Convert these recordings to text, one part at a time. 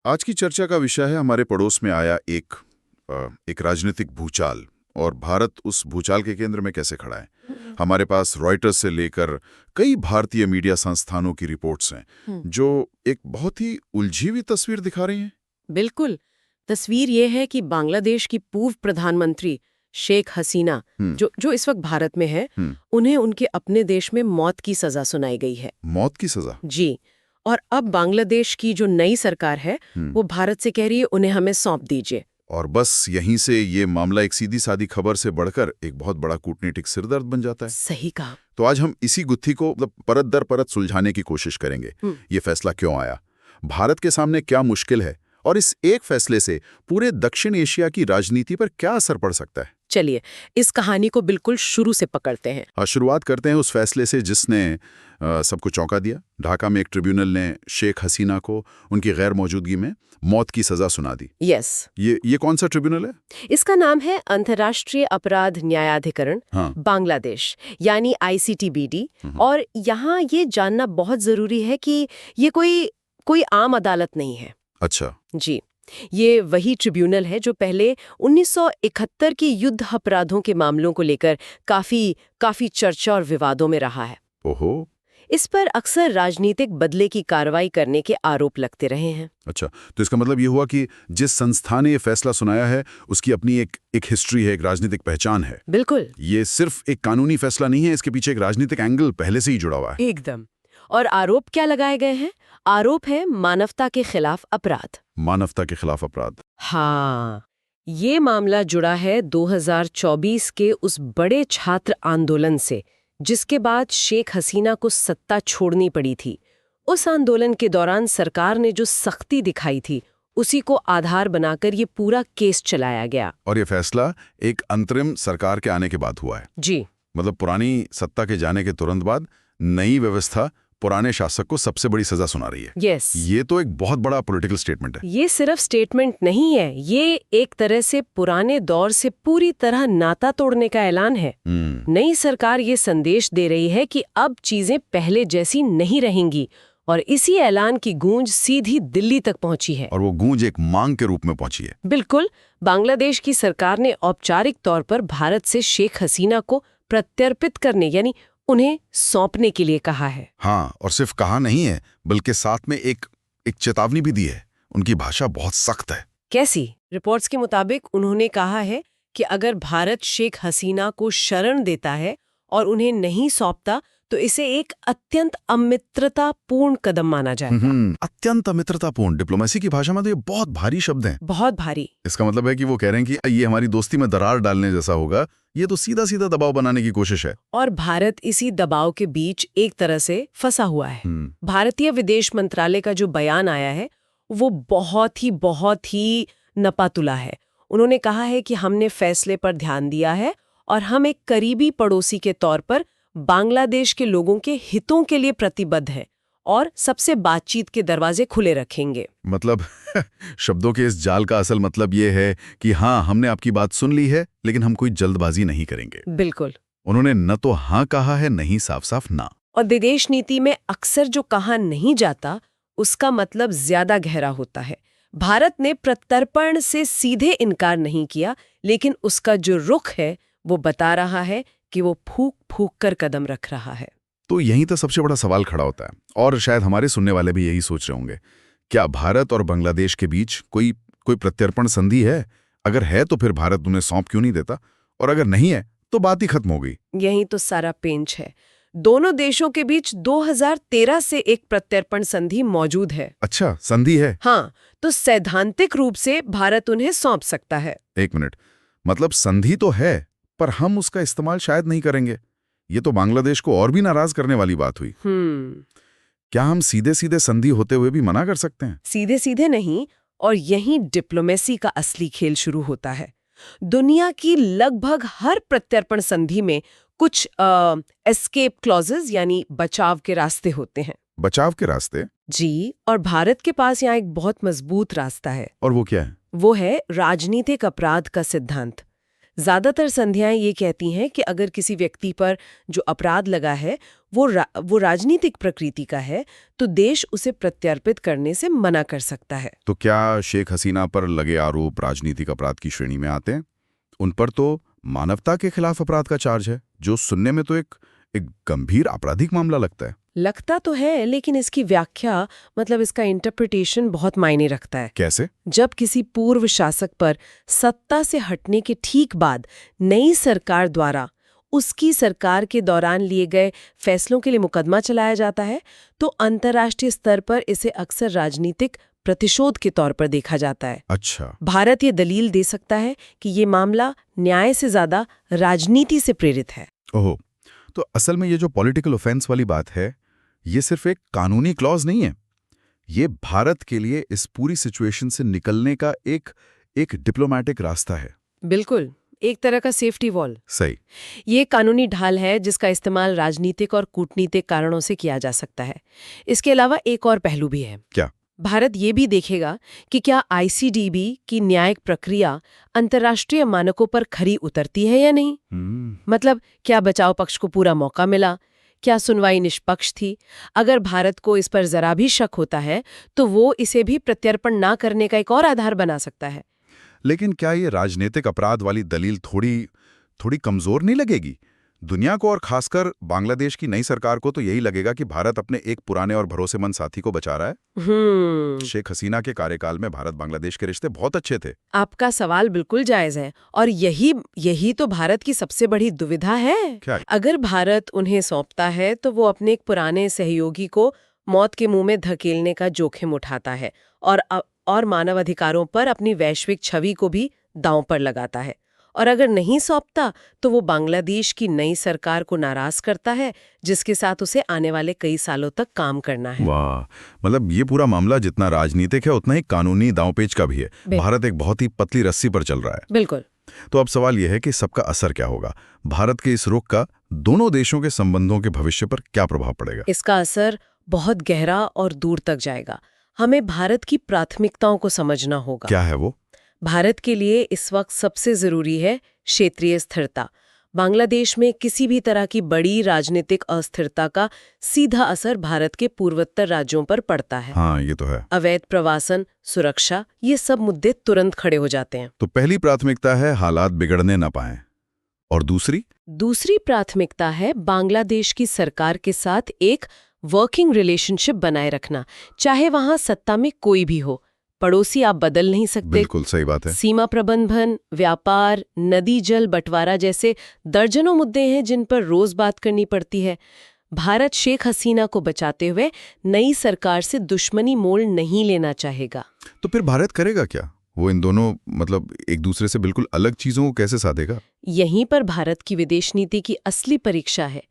आज की चर्चा का विषय है हमारे पड़ोस में आया एक राजनीतिक भूचाल और भारत उस भूचाल के केंद्र में कैसे खड़ा है। हमारे पास रॉयटर्स से लेकर कई भारतीय मीडिया संस्थानों की रिपोर्ट्स हैं जो एक बहुत ही उलझी हुई तस्वीर दिखा रही हैं। बिल्कुल। तस्वीर ये है कि बांग्लादेश की पूर्व प्रधानमंत्री शेख हसीना जो इस वक्त भारत में है, उन्हें उनके अपने देश में मौत की सजा सुनाई गई है। मौत की सजा? जी। और अब बांग्लादेश की जो नई सरकार है वो भारत से कह रही है उन्हें हमें सौंप दीजिए। और बस यहीं से ये मामला एक सीधी सादी खबर से बढ़कर एक बहुत बड़ा कूटनीतिक सिरदर्द बन जाता है। सही कहा। तो आज हम इसी गुत्थी को परत दर परत सुलझाने की कोशिश करेंगे। ये फैसला क्यों आया, भारत के सामने क्या मुश्किल है और इस एक फैसले से पूरे दक्षिण एशिया की राजनीति पर क्या असर पड़ सकता है। चलिए इस कहानी को बिल्कुल शुरू से पकड़ते हैं। शुरुआत करते हैं उस फैसले से जिसने सबको चौंका दिया। ढाका में एक ट्रिब्यूनल ने शेख हसीना को उनकी गैर मौजूदगी में मौत की सजा सुना दी। यस। ये कौन सा ट्रिब्यूनल है? इसका नाम है अंतर्राष्ट्रीय अपराध न्यायाधिकरण बांग्लादेश, यानी ICTBD। और यहाँ ये जानना बहुत जरूरी है कि ये कोई आम अदालत नहीं है। अच्छा जी, ये वही ट्रिब्यूनल है जो पहले 1971 के युद्ध अपराधों के मामलों को लेकर काफी चर्चा और विवादों में रहा है। ओहो। इस पर अक्सर राजनीतिक बदले की कार्रवाई करने के आरोप लगते रहे हैं। अच्छा, तो इसका मतलब ये हुआ कि जिस संस्था ने ये फैसला सुनाया है उसकी अपनी एक हिस्ट्री है, एक राजनीतिक पहचान है। बिल्कुल। ये सिर्फ एक कानूनी फैसला नहीं है, इसके पीछे एक राजनीतिक एंगल पहले से ही जुड़ा हुआ है। एकदम। और आरोप क्या लगाए गए हैं? आरोप है मानवता के खिलाफ अपराध। मानवता के खिलाफ अपराध? हाँ, ये मामला जुड़ा है 2024 के उस बड़े छात्र आंदोलन से जिसके बाद शेख हसीना को सत्ता छोड़नी पड़ी थी। उस आंदोलन के दौरान सरकार ने जो सख्ती दिखाई थी उसी को आधार बनाकर ये पूरा केस चलाया गया। और ये फैसला एक अंतरिम सरकार के आने के बाद हुआ है। जी, मतलब पुरानी सत्ता के जाने के तुरंत बाद नई व्यवस्था पुराने शासक को सबसे बड़ी सजा सुना रही है। यस। ये तो एक बहुत बड़ा पॉलिटिकल स्टेटमेंट है। ये सिर्फ स्टेटमेंट नहीं है, ये एक तरह से पुराने दौर से पूरी तरह नाता तोड़ने का ऐलान है। नई सरकार ये संदेश दे रही है कि अब चीजें पहले जैसी नहीं रहेंगी और इसी ऐलान की गूंज सीधी दिल्ली तक पहुंची है। और वो गूंज एक मांग के रूप में पहुंची है। बिल्कुल। बांग्लादेश की सरकार ने औपचारिक तौर पर भारत से शेख हसीना को प्रत्यर्पित करने यानी उन्हें सौंपने के लिए कहा है। हाँ, और सिर्फ कहा नहीं है बल्कि साथ में एक चेतावनी भी दी है। उनकी भाषा बहुत सख्त है। कैसी? रिपोर्ट्स के मुताबिक उन्होंने कहा है कि अगर भारत शेख हसीना को शरण देता है और उन्हें नहीं सौंपता तो इसे एक अत्यंत अमित्रतापूर्ण कदम माना जाएगा। अत्यंत अमित्रतापूर्ण, डिप्लोमेसी की भाषा में तो ये बहुत भारी शब्द हैं। बहुत भारी। इसका मतलब है कि वो कह रहे हैं कि ये हमारी दोस्ती में दरार डालने जैसा होगा। ये तो सीधा सीधा दबाव बनाने की कोशिश है। और भारत इसी दबाव के बीच एक तरह से फंसा हुआ है। भारतीय विदेश मंत्रालय का जो बयान आया है वो बहुत ही नपातुला है। उन्होंने कहा है कि हमने फैसले पर ध्यान दिया है और हम एक करीबी पड़ोसी के तौर पर बांग्लादेश के लोगों के हितों के लिए प्रतिबद्ध है और सबसे बातचीत के दरवाजे खुले रखेंगे। मतलब शब्दों के इस जाल का असल मतलब ये है कि हाँ, हमने आपकी बात सुन ली है लेकिन हम कोई जल्दबाजी नहीं करेंगे। बिल्कुल। उन्होंने न तो हाँ कहा है, नहीं साफ ना। और विदेश नीति में अक्सर जो कहा नहीं जाता उसका मतलब ज्यादा गहरा होता है। भारत ने प्रत्यर्पण से सीधे इनकार नहीं किया, लेकिन उसका जो रुख है वो बता रहा है कि वो फूक फूक कर कदम रख रहा है। तो यहीं तो सबसे बड़ा सवाल खड़ा होता है और शायद हमारे सुनने वाले भी यही सोच रहे होंगे, क्या भारत और बांग्लादेश के बीच कोई प्रत्यर्पण संधि है? अगर है तो फिर भारत उन्हें सौंप क्यों नहीं देता, और अगर नहीं है तो बात ही खत्म हो गई। यही तो सारा पेंच है। दोनों देशों के बीच 2013 से एक प्रत्यर्पण संधि मौजूद है। अच्छा, संधि है? हाँ, तो सैद्धांतिक रूप से भारत उन्हें सौंप सकता है। एक मिनट, मतलब संधि तो है पर हम उसका इस्तेमाल शायद नहीं करेंगे। ये तो बांग्लादेश को और भी नाराज करने वाली बात हुई। क्या हम सीधे सीधे संधि होते हुए भी मना कर सकते हैं? सीधे सीधे नहीं, और यहीं डिप्लोमेसी का असली खेल शुरू होता है। दुनिया की लगभग हर प्रत्यर्पण संधि में कुछ एस्केप क्लॉजेस यानी बचाव के रास्ते होते हैं। बचाव के रास्ते? जी, और भारत के पास यहाँ एक बहुत मजबूत रास्ता है। और वो क्या है? वो है राजनीतिक अपराध का सिद्धांत। ज्यादातर संध्याएं ये कहती हैं कि अगर किसी व्यक्ति पर जो अपराध लगा है वो राजनीतिक प्रकृति का है तो देश उसे प्रत्यर्पित करने से मना कर सकता है। तो क्या शेख हसीना पर लगे आरोप राजनीतिक अपराध की श्रेणी में आते हैं? उन पर तो मानवता के खिलाफ अपराध का चार्ज है, जो सुनने में तो एक गंभीर आपराधिक मामला लगता है। लगता तो है, लेकिन इसकी व्याख्या मतलब इसका इंटरप्रिटेशन बहुत मायने रखता है। कैसे? जब किसी पूर्व शासक पर सत्ता से हटने के ठीक बाद नई सरकार द्वारा उसकी सरकार के दौरान लिए गए फैसलों के लिए मुकदमा चलाया जाता है तो अंतर्राष्ट्रीय स्तर पर इसे अक्सर राजनीतिक प्रतिशोध के तौर पर देखा जाता है। अच्छा। भारत ये दलील दे सकता है कि ये मामला न्याय से ज्यादा राजनीति से प्रेरित है। ओहो, तो असल में ये जो पॉलिटिकल ऑफेंस वाली बात है, ये सिर्फ एक कानूनी क्लॉज नहीं है, ये भारत के लिए इस पूरी सिचुएशन से निकलने का एक डिप्लोमैटिक रास्ता है। बिल्कुल, एक तरह का सेफ्टी वॉल। सही। ये कानूनी ढाल है जिसका इस्तेमाल राजनीतिक और कूटनीतिक कारणों से किया जा सकता है। इसके अलावा एक और पहलू भी है। क्या? भारत ये भी देखेगा कि क्या आईसीडीबी की न्यायिक प्रक्रिया अंतर्राष्ट्रीय मानकों पर खरी उतरती है या नहीं। मतलब क्या बचाव पक्ष को पूरा मौका मिला, क्या सुनवाई निष्पक्ष थी। अगर भारत को इस पर जरा भी शक होता है तो वो इसे भी प्रत्यर्पण ना करने का एक और आधार बना सकता है। लेकिन क्या ये राजनीतिक अपराध वाली दलील थोड़ी कमजोर नहीं लगेगी? दुनिया को और खासकर बांग्लादेश की नई सरकार को तो यही लगेगा कि भारत अपने एक पुराने और भरोसेमंद साथी को बचा रहा है। शेख हसीना के कार्यकाल में भारत बांग्लादेश के रिश्ते बहुत अच्छे थे। आपका सवाल बिल्कुल जायज है और यही तो भारत की सबसे बड़ी दुविधा है। क्या? अगर भारत उन्हें सौंपता है तो वो अपने एक पुराने सहयोगी को मौत के मुंह में धकेलने का जोखिम उठाता है और मानव अधिकारों पर अपनी वैश्विक छवि को भी दांव पर लगाता है। और अगर नहीं सौंपता तो वो बांग्लादेश की नई सरकार को नाराज करता है जिसके साथ उसे आने वाले कई सालों तक काम करना है। वाह, मतलब ये पूरा मामला जितना राजनीतिक है उतना ही कानूनी दांवपेच का भी है। भारत एक बहुत ही पतली रस्सी पर चल रहा है। बिल्कुल। तो अब सवाल यह है कि सबका असर क्या होगा? भारत के इस रुख का दोनों देशों के संबंधों के भविष्य पर क्या प्रभाव पड़ेगा? इसका असर बहुत गहरा और दूर तक जाएगा। हमें भारत की प्राथमिकताओं को समझना होगा। क्या है वो? भारत के लिए इस वक्त सबसे जरूरी है क्षेत्रीय स्थिरता। बांग्लादेश में किसी भी तरह की बड़ी राजनीतिक अस्थिरता का सीधा असर भारत के पूर्वोत्तर राज्यों पर पड़ता है। हाँ, ये तो है। अवैध प्रवासन, सुरक्षा, ये सब मुद्दे तुरंत खड़े हो जाते हैं। तो पहली प्राथमिकता है हालात बिगड़ने न पाएं। और दूसरी प्राथमिकता है बांग्लादेश की सरकार के साथ एक वर्किंग रिलेशनशिप बनाए रखना, चाहे वहां सत्ता में कोई भी हो। पड़ोसी आप बदल नहीं सकते। बिल्कुल सही बात है। सीमा प्रबंधन, व्यापार, नदी जल बंटवारा जैसे दर्जनों मुद्दे हैं जिन पर रोज बात करनी पड़ती है। भारत शेख हसीना को बचाते हुए नई सरकार से दुश्मनी मोल नहीं लेना चाहेगा। तो फिर भारत करेगा क्या? वो इन दोनों मतलब एक दूसरे से बिल्कुल अलग चीजों को कैसे साधेगा? यहीं पर भारत की विदेश नीति की असली परीक्षा है।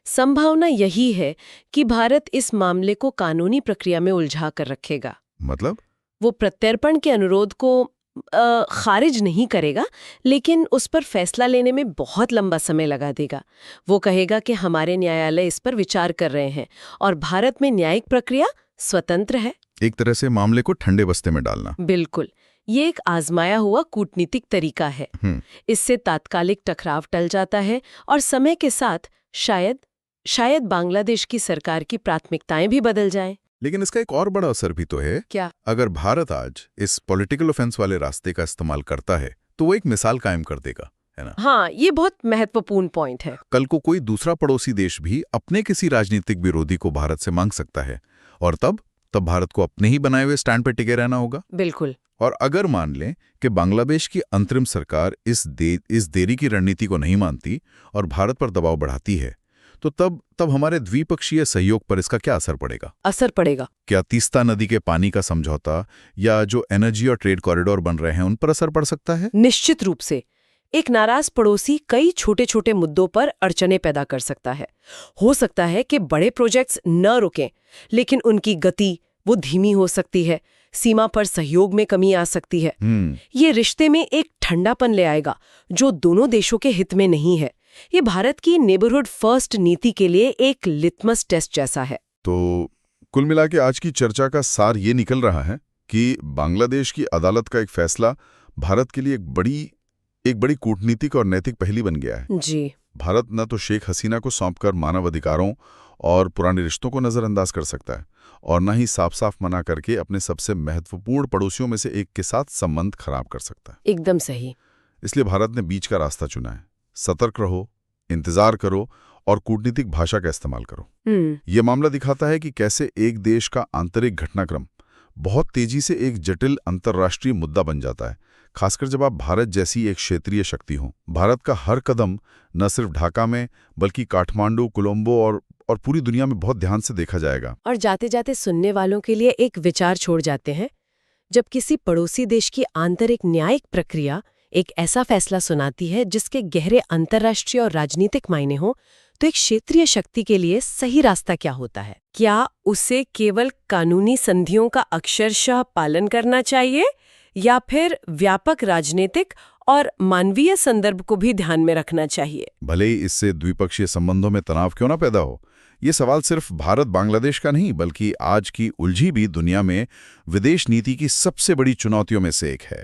संभावना यही है कि भारत इस मामले को कानूनी प्रक्रिया में उलझा कर रखेगा। मतलब? वो प्रत्यर्पण के अनुरोध को खारिज नहीं करेगा, लेकिन उस पर फैसला लेने में बहुत लंबा समय लगा देगा। वो कहेगा कि हमारे न्यायालय इस पर विचार कर रहे हैं और भारत में न्यायिक प्रक्रिया स्वतंत्र है। एक तरह से मामले को ठंडे बस्ते में डालना। बिल्कुल, ये एक आजमाया हुआ कूटनीतिक तरीका है। इससे तात्कालिक टकराव टल जाता है और समय के साथ शायद बांग्लादेश की सरकार की प्राथमिकताएं भी बदल जाएं। लेकिन इसका एक और बड़ा असर भी तो है। क्या? अगर भारत आज इस पॉलिटिकल ऑफेंस वाले रास्ते का इस्तेमाल करता है तो वो एक मिसाल कायम कर देगा, है ना? हाँ, ये बहुत महत्वपूर्ण पॉइंट है। कल को कोई दूसरा पड़ोसी देश भी अपने किसी राजनीतिक विरोधी को भारत से मांग सकता है और तब भारत को अपने ही बनाए हुए स्टैंड पर टिके रहना होगा। बिल्कुल। और अगर मान लें कि बांग्लादेश की अंतरिम सरकार इस देरी की रणनीति को नहीं मानती और भारत पर दबाव बढ़ाती है तो तब हमारे द्विपक्षीय सहयोग पर इसका क्या असर पड़ेगा? क्या तीस्ता नदी के पानी का समझौता या जो एनर्जी और ट्रेड कॉरिडोर बन रहे हैं उन पर असर पड़ सकता है? निश्चित रूप से। एक नाराज पड़ोसी कई छोटे छोटे मुद्दों पर अड़चने पैदा कर सकता है। हो सकता है कि बड़े प्रोजेक्ट्स न रुकें, लेकिन उनकी गति वो धीमी हो सकती है। सीमा पर सहयोग में कमी आ सकती है। ये रिश्ते में एक ठंडापन ले आएगा जो दोनों देशों के हित में नहीं है। ये भारत की नेबरहुड फर्स्ट नीति के लिए एक लिटमस टेस्ट जैसा है। तो कुल मिला के आज की चर्चा का सार ये निकल रहा है कि बांग्लादेश की अदालत का एक फैसला भारत के लिए एक बड़ी एक बड़ी कूटनीतिक और नैतिक पहली बन गया है। जी। भारत न तो शेख हसीना को सौंपकर मानव अधिकारों और पुराने रिश्तों को नजरअंदाज कर सकता है और न ही साफ साफ मना करके अपने सबसे महत्वपूर्ण पड़ोसियों में से एक के साथ संबंध खराब कर सकता है। एकदम सही। इसलिए भारत ने बीच का रास्ता चुना है। सतर्क रहो, इंतजार करो और कूटनीतिक भाषा का इस्तेमाल करो। ये मामला दिखाता है कि कैसे एक देश का आंतरिक घटनाक्रम बहुत तेजी से एक जटिल अंतर्राष्ट्रीय मुद्दा बन जाता है, खासकर जब आप भारत जैसी एक क्षेत्रीय शक्ति हो। भारत का हर कदम न सिर्फ ढाका में बल्कि काठमांडू, कोलंबो और पूरी दुनिया में बहुत ध्यान से देखा जाएगा। और जाते जाते सुनने वालों के लिए एक विचार छोड़ जाते हैं। जब किसी पड़ोसी देश की आंतरिक न्यायिक प्रक्रिया एक ऐसा फैसला सुनाती है जिसके गहरे अंतर्राष्ट्रीय और राजनीतिक मायने हो, तो एक क्षेत्रीय शक्ति के लिए सही रास्ता क्या होता है? क्या उसे केवल कानूनी संधियों का अक्षरशः पालन करना चाहिए या फिर व्यापक राजनीतिक और मानवीय संदर्भ को भी ध्यान में रखना चाहिए? भले ही इससे द्विपक्षीय संबंधों में तनाव क्यों ना पैदा हो, ये सवाल सिर्फ भारत बांग्लादेश का नहीं बल्कि आज की उलझी भी दुनिया में विदेश नीति की सबसे बड़ी चुनौतियों में से एक है।